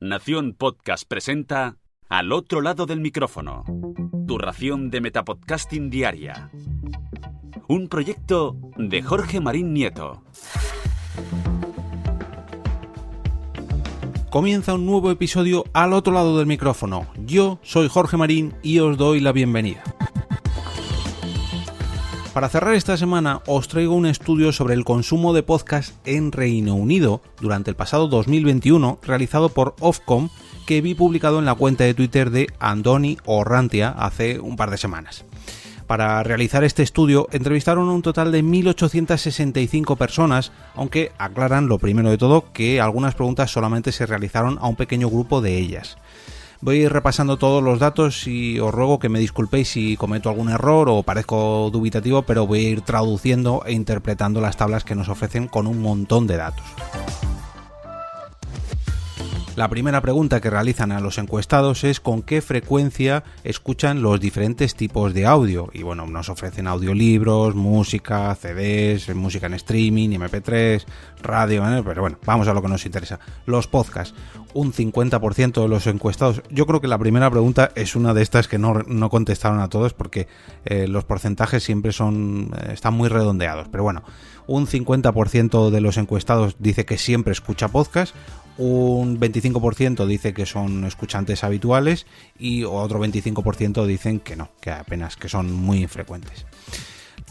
Nación Podcast presenta Al otro lado del micrófono, tu ración de metapodcasting diaria. Un proyecto de Jorge Marín Nieto. Comienza un nuevo episodio Al otro lado del micrófono. Yo soy Jorge Marín y os doy la bienvenida. Para cerrar esta semana os traigo un estudio sobre el consumo de podcast en Reino Unido durante el pasado 2021 realizado por Ofcom, que vi publicado en la cuenta de Twitter de Andoni Orrantia hace un par de semanas. Para realizar este estudio entrevistaron a un total de 1.865 personas, aunque aclaran lo primero de todo que algunas preguntas solamente se realizaron a un pequeño grupo de ellas. Voy a ir repasando todos los datos y os ruego que me disculpéis si cometo algún error o parezco dubitativo, pero voy a ir traduciendo e interpretando las tablas que nos ofrecen con un montón de datos. La primera pregunta que realizan a los encuestados es con qué frecuencia escuchan los diferentes tipos de audio. Y bueno, nos ofrecen audiolibros, música, CDs, música en streaming, MP3, radio, pero bueno, vamos a lo que nos interesa. Los podcasts, un 50% de los encuestados. Yo creo que la primera pregunta es una de estas que no contestaron a todos porque los porcentajes siempre están muy redondeados. Pero bueno, un 50% de los encuestados dice que siempre escucha podcast. Un 25% dice que son escuchantes habituales y otro 25% dicen que no, que apenas, que son muy infrecuentes.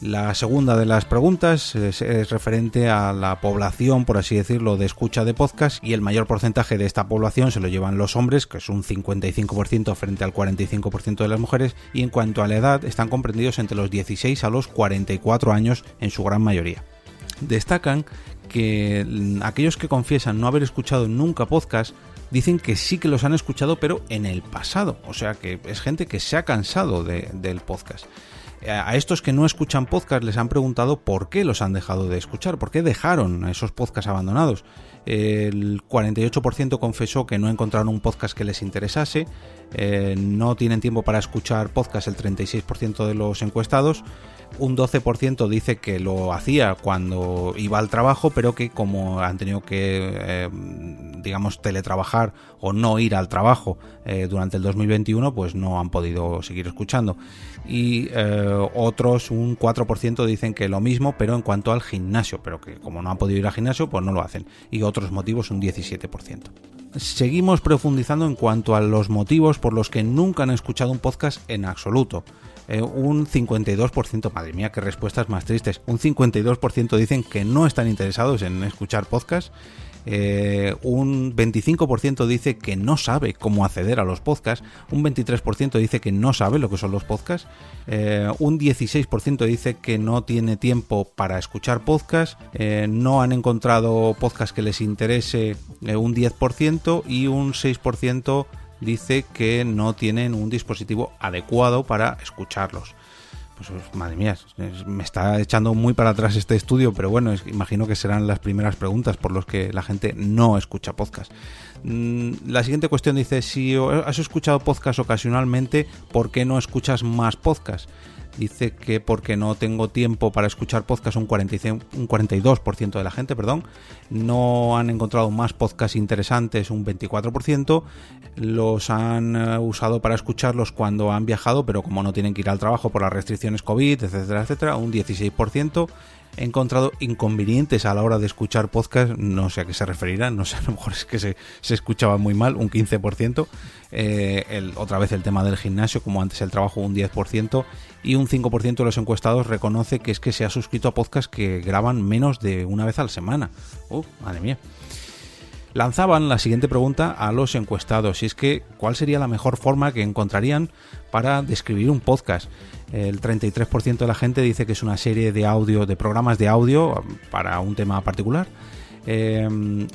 La segunda de las preguntas es referente a la población, por así decirlo, de escucha de podcast, y el mayor porcentaje de esta población se lo llevan los hombres, que es un 55% frente al 45% de las mujeres, y en cuanto a la edad están comprendidos entre los 16 a los 44 años en su gran mayoría. Destacan que aquellos que confiesan no haber escuchado nunca podcast dicen que sí que los han escuchado, pero en el pasado, o sea que es gente que se ha cansado del podcast. A estos que no escuchan podcast les han preguntado por qué los han dejado de escuchar, por qué dejaron esos podcasts abandonados. El 48% confesó que no encontraron un podcast que les interesase, no tienen tiempo para escuchar podcast el 36% de los encuestados. Un 12% dice que lo hacía cuando iba al trabajo, pero que como han tenido que, teletrabajar o no ir al trabajo durante el 2021, pues no han podido seguir escuchando. Y otros, un 4% dicen que lo mismo, pero en cuanto al gimnasio, pero que como no han podido ir al gimnasio, pues no lo hacen. Y otros motivos, un 17%. Seguimos profundizando en cuanto a los motivos por los que nunca han escuchado un podcast en absoluto. Un 52%, madre mía, qué respuestas más tristes, un 52% dicen que no están interesados en escuchar podcast. Un 25% dice que no sabe cómo acceder a los podcasts, un 23% dice que no sabe lo que son los podcasts, un 16% dice que no tiene tiempo para escuchar podcasts, no han encontrado podcast que les interese, un 10%, y un 6% dice que no tienen un dispositivo adecuado para escucharlos. Pues madre mía, me está echando muy para atrás este estudio, pero bueno, imagino que serán las primeras preguntas por las que la gente no escucha podcast. La siguiente cuestión dice, si has escuchado podcast ocasionalmente, ¿por qué no escuchas más podcast? Dice que porque no tengo tiempo para escuchar podcast, un 42% de la gente, no han encontrado más podcasts interesantes, un 24%, los han usado para escucharlos cuando han viajado, pero como no tienen que ir al trabajo por las restricciones COVID, etcétera, etcétera, un 16%. He encontrado inconvenientes a la hora de escuchar podcast, no sé a qué se referirán, no sé, a lo mejor es que se escuchaba muy mal, un 15%, otra vez el tema del gimnasio, como antes el trabajo, un 10%, y un 5% de los encuestados reconoce que es que se ha suscrito a podcasts que graban menos de una vez a la semana. Madre mía. Lanzaban la siguiente pregunta a los encuestados, y es que ¿cuál sería la mejor forma que encontrarían para describir un podcast? El 33% de la gente dice que es una serie de audio, de programas de audio para un tema particular.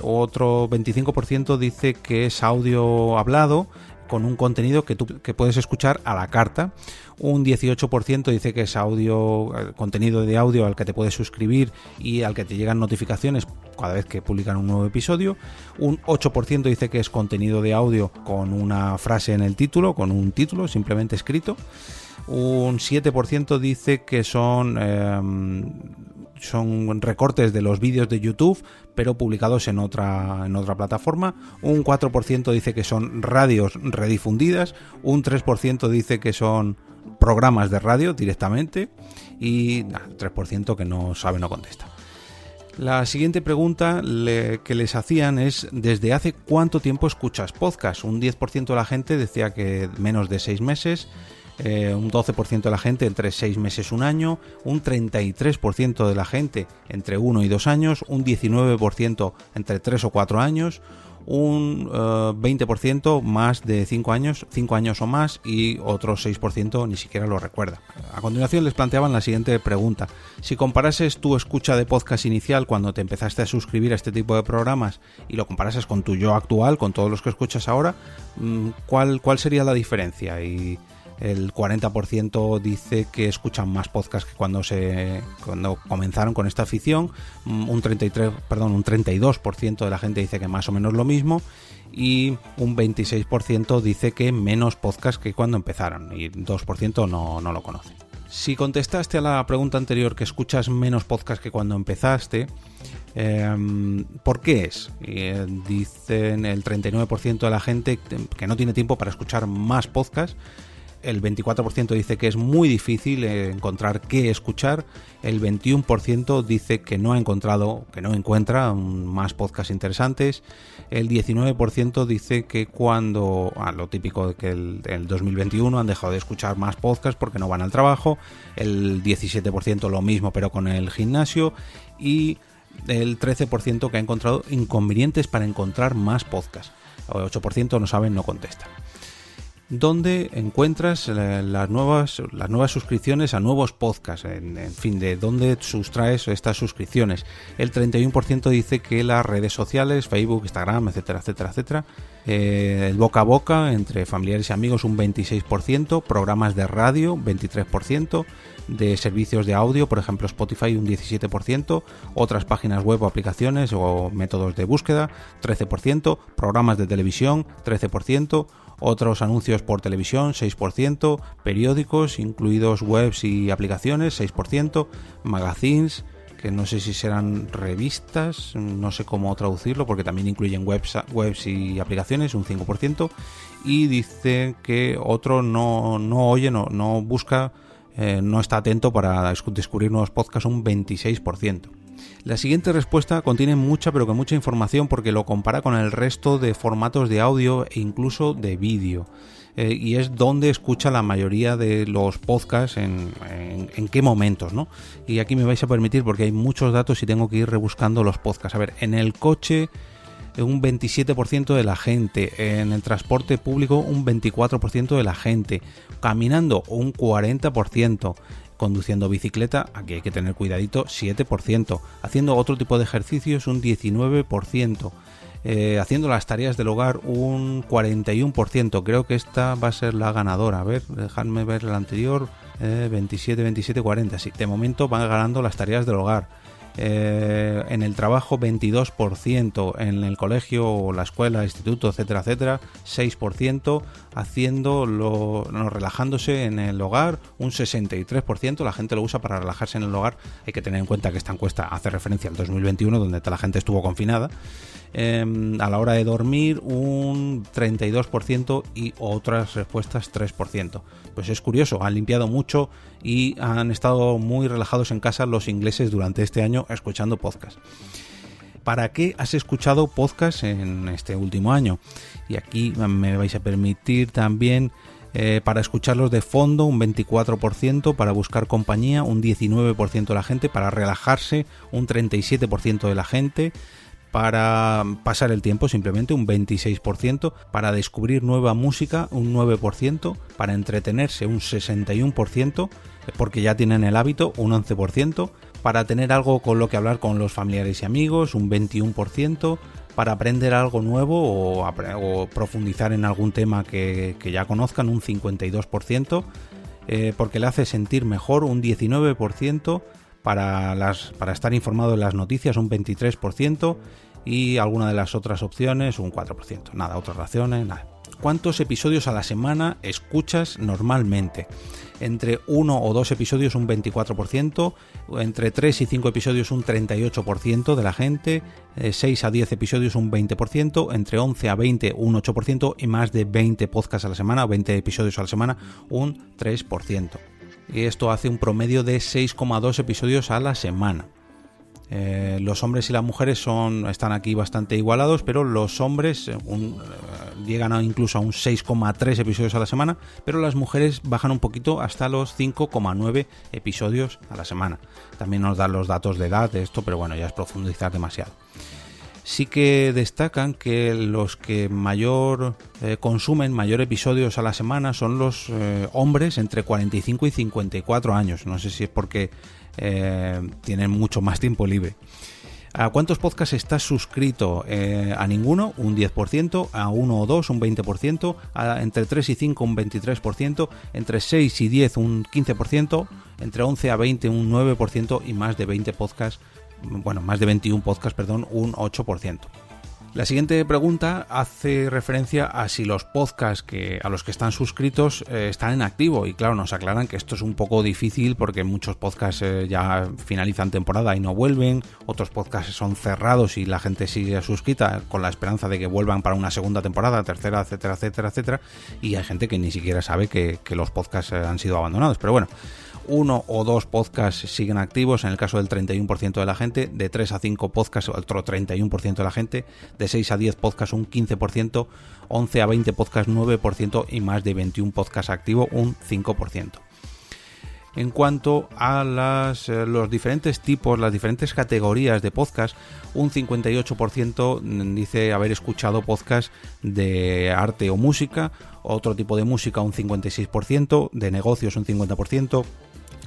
Otro 25% dice que es audio hablado con un contenido que puedes escuchar a la carta. Un 18% dice que es contenido de audio al que te puedes suscribir y al que te llegan notificaciones cada vez que publican un nuevo episodio. Un 8% dice que es contenido de audio con una frase en el título, con un título simplemente escrito. Un 7% dice que son son recortes de los vídeos de YouTube, pero publicados en otra plataforma. Un 4% dice que son radios redifundidas, un 3% dice que son programas de radio directamente y 3% que no sabe, no contesta. La siguiente pregunta que les hacían es: ¿desde hace cuánto tiempo escuchas podcast? Un 10% de la gente decía que menos de 6 meses, un 12% de la gente entre 6 meses y un año, un 33% de la gente entre 1 y 2 años, un 19% entre 3 o 4 años, un 20% más de 5 años o más, y otro 6% ni siquiera lo recuerda. A continuación les planteaban la siguiente pregunta: si comparases tu escucha de podcast inicial cuando te empezaste a suscribir a este tipo de programas y lo comparases con tu yo actual, con todos los que escuchas ahora, ¿cuál sería la diferencia? Y el 40% dice que escuchan más podcast que cuando comenzaron con esta afición, un 32% de la gente dice que más o menos lo mismo, y un 26% dice que menos podcast que cuando empezaron, y 2% no lo conoce. Si contestaste a la pregunta anterior que escuchas menos podcast que cuando empezaste, ¿por qué es? Dicen el 39% de la gente que no tiene tiempo para escuchar más podcast. El 24% dice que es muy difícil encontrar qué escuchar. El 21% dice que no encuentra más podcasts interesantes. El 19% dice que lo típico de que el 2021 han dejado de escuchar más podcasts porque no van al trabajo. El 17% lo mismo, pero con el gimnasio. Y el 13% que ha encontrado inconvenientes para encontrar más podcasts. El 8% no saben, no contestan. ¿Dónde encuentras las nuevas suscripciones a nuevos podcasts? En fin, ¿de dónde sustraes estas suscripciones? El 31% dice que las redes sociales, Facebook, Instagram, etcétera, etcétera, etcétera. El boca a boca entre familiares y amigos, un 26%. Programas de radio, 23%. De servicios de audio, por ejemplo Spotify, un 17%. Otras páginas web o aplicaciones o métodos de búsqueda, 13%. Programas de televisión, 13%. Otros anuncios por televisión, 6%, periódicos, incluidos webs y aplicaciones, 6%, magazines, que no sé si serán revistas, no sé cómo traducirlo, porque también incluyen webs y aplicaciones, un 5%, y dice que otro no oye, no busca, no está atento para descubrir nuevos podcasts, un 26%. La siguiente respuesta contiene mucha información porque lo compara con el resto de formatos de audio e incluso de vídeo. Y es donde escucha la mayoría de los podcasts, en qué momentos, ¿no? Y aquí me vais a permitir porque hay muchos datos y tengo que ir rebuscando los podcasts. A ver, en el coche un 27% de la gente, en el transporte público un 24% de la gente, caminando un 40%, conduciendo bicicleta, aquí hay que tener cuidadito, 7%, haciendo otro tipo de ejercicios un 19%, haciendo las tareas del hogar un 41%, creo que esta va a ser la ganadora. A ver, dejadme ver la anterior, 27, 40, sí, de momento van ganando las tareas del hogar. En el trabajo 22%, en el colegio o la escuela, instituto, etcétera, etcétera, 6%, relajándose en el hogar, un 63%, la gente lo usa para relajarse en el hogar. Hay que tener en cuenta que esta encuesta hace referencia al 2021, donde toda la gente estuvo confinada. A la hora de dormir un 32% y otras respuestas 3%. Pues es curioso, han limpiado mucho y han estado muy relajados en casa los ingleses durante este año escuchando podcast. ¿Para qué has escuchado podcast en este último año? Y aquí me vais a permitir también para escucharlos de fondo un 24%, para buscar compañía un 19% de la gente, para relajarse un 37% de la gente, para pasar el tiempo simplemente un 26%, para descubrir nueva música un 9%, para entretenerse un 61%, porque ya tienen el hábito un 11%, para tener algo con lo que hablar con los familiares y amigos un 21%, para aprender algo nuevo o profundizar en algún tema que ya conozcan un 52%, porque le hace sentir mejor un 19%, para estar informado de las noticias un 23%, y alguna de las otras opciones un 4%. Nada, otras razones, nada. ¿cuántos episodios a la semana escuchas normalmente? Entre 1 o 2 episodios un 24%, entre 3 y 5 episodios un 38% de la gente, 6 a 10 episodios un 20%, entre 11 a 20 un 8% y más de 20 podcasts a la semana o 20 episodios a la semana un 3%. Y esto hace un promedio de 6,2 episodios a la semana. Los hombres y las mujeres están aquí bastante igualados, pero los hombres llegan incluso a un 6,3 episodios a la semana, pero las mujeres bajan un poquito hasta los 5,9 episodios a la semana. También nos dan los datos de edad de esto, pero bueno, ya es profundizar demasiado. Sí que destacan que los que consumen mayor episodios a la semana son los hombres entre 45 y 54 años. No sé si es porque tienen mucho más tiempo libre. ¿A cuántos podcasts estás suscrito? A ninguno, un 10%, a 1 o 2, un 20%, entre 3 y 5, un 23%, entre 6 y 10, un 15%, entre 11 a 20, un 9% y más de 20 podcasts, más de 21 podcasts, un 8%. La siguiente pregunta hace referencia a si los podcasts a los que están suscritos están en activo, y claro, nos aclaran que esto es un poco difícil porque muchos podcasts ya finalizan temporada y no vuelven, otros podcasts son cerrados y la gente sigue suscrita con la esperanza de que vuelvan para una segunda temporada, tercera, etcétera, etcétera, etcétera, y hay gente que ni siquiera sabe que los podcasts han sido abandonados, pero bueno. 1 o 2 podcasts siguen activos en el caso del 31% de la gente, de 3 a 5 podcasts otro 31% de la gente, de 6 a 10 podcasts un 15%, 11 a 20 podcasts 9% y más de 21 podcasts activos un 5%. En cuanto a los diferentes tipos, las diferentes categorías de podcast, un 58% dice haber escuchado podcast de arte o música, otro tipo de música un 56%, de negocios un 50%,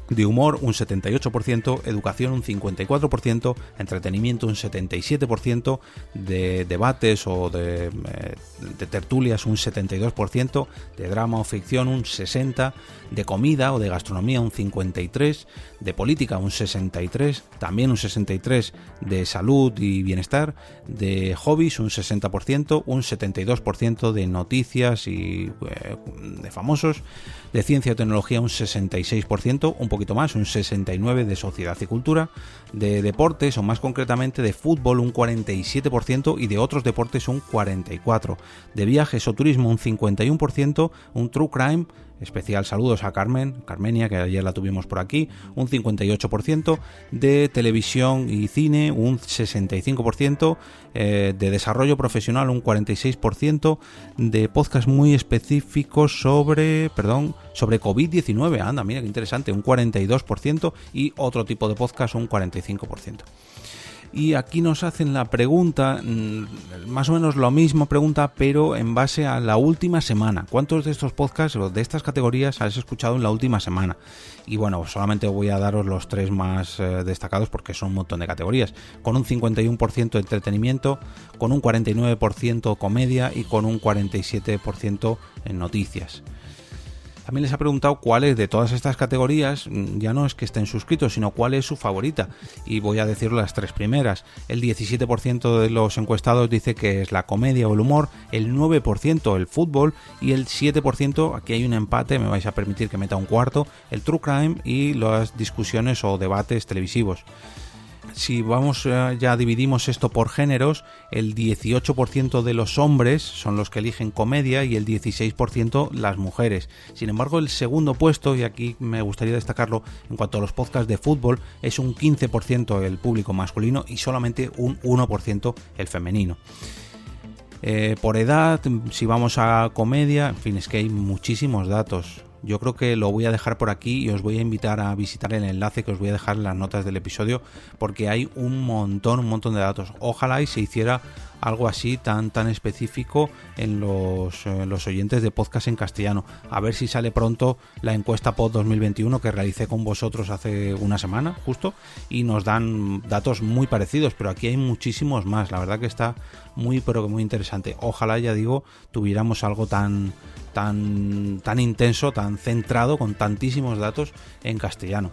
de humor un 78%, educación un 54%, entretenimiento un 77%, de debates o de tertulias un 72%, de drama o ficción un 60%, de comida o de gastronomía un 53%, de política un 63%, también un 63% de salud y bienestar, de hobbies un 60%, un 72% de noticias y de famosos, de ciencia y tecnología un 66%, un poquito más, un 69% de sociedad y cultura, de deportes o más concretamente de fútbol un 47% y de otros deportes un 44%, de viajes o turismo un 51%, un true crime, especial saludos a Carmenia, que ayer la tuvimos por aquí, un 58%, de televisión y cine un 65%, de desarrollo profesional un 46%, de podcast muy específicos sobre COVID-19, anda, mira qué interesante, un 42%, y otro tipo de podcast un 45%. Y aquí nos hacen la pregunta, más o menos la misma pregunta, pero en base a la última semana. ¿Cuántos de estos podcasts o de estas categorías has escuchado en la última semana? Y bueno, solamente voy a daros los 3 más destacados porque son un montón de categorías. Con un 51% de entretenimiento, con un 49% comedia y con un 47% en noticias. También les ha preguntado cuáles de todas estas categorías, ya no es que estén suscritos, sino cuál es su favorita. Y voy a decir las 3 primeras. El 17% de los encuestados dice que es la comedia o el humor, el 9% el fútbol y el 7%, aquí hay un empate, me vais a permitir que meta un cuarto, el true crime y las discusiones o debates televisivos. Si ya dividimos esto por géneros, el 18% de los hombres son los que eligen comedia y el 16% las mujeres. Sin embargo, el segundo puesto, y aquí me gustaría destacarlo, en cuanto a los podcasts de fútbol, es un 15% el público masculino y solamente un 1% el femenino. Por edad, si vamos a comedia, en fin, es que hay muchísimos datos. Yo creo que lo voy a dejar por aquí y os voy a invitar a visitar el enlace que os voy a dejar en las notas del episodio, porque hay un montón de datos. Ojalá y se hiciera algo así tan específico en los oyentes de podcast en castellano. A ver si sale pronto la encuesta Pod 2021 que realicé con vosotros hace una semana justo, y nos dan datos muy parecidos, pero aquí hay muchísimos más. La verdad que está muy interesante. Ojalá, ya digo, tuviéramos algo tan intenso, tan centrado, con tantísimos datos en castellano.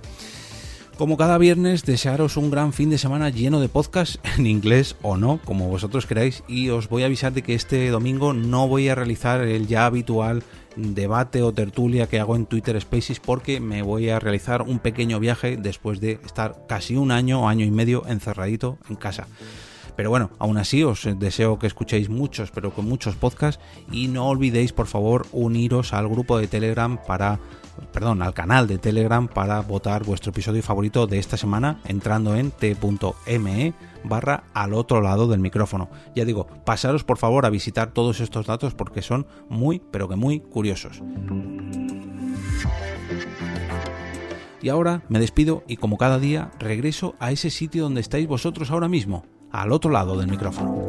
Como cada viernes, desearos un gran fin de semana lleno de podcasts, en inglés o no, como vosotros queráis, y os voy a avisar de que este domingo no voy a realizar el ya habitual debate o tertulia que hago en Twitter Spaces, porque me voy a realizar un pequeño viaje después de estar casi un año y medio encerradito en casa. Pero bueno, aún así os deseo que escuchéis muchos, pero con muchos podcasts, y no olvidéis, por favor, uniros al grupo de Telegram al canal de Telegram para votar vuestro episodio favorito de esta semana entrando en t.me/al otro lado del micrófono. Ya digo, pasaros por favor a visitar todos estos datos porque son muy, pero que muy curiosos. Y ahora me despido y como cada día regreso a ese sitio donde estáis vosotros ahora mismo, al otro lado del micrófono.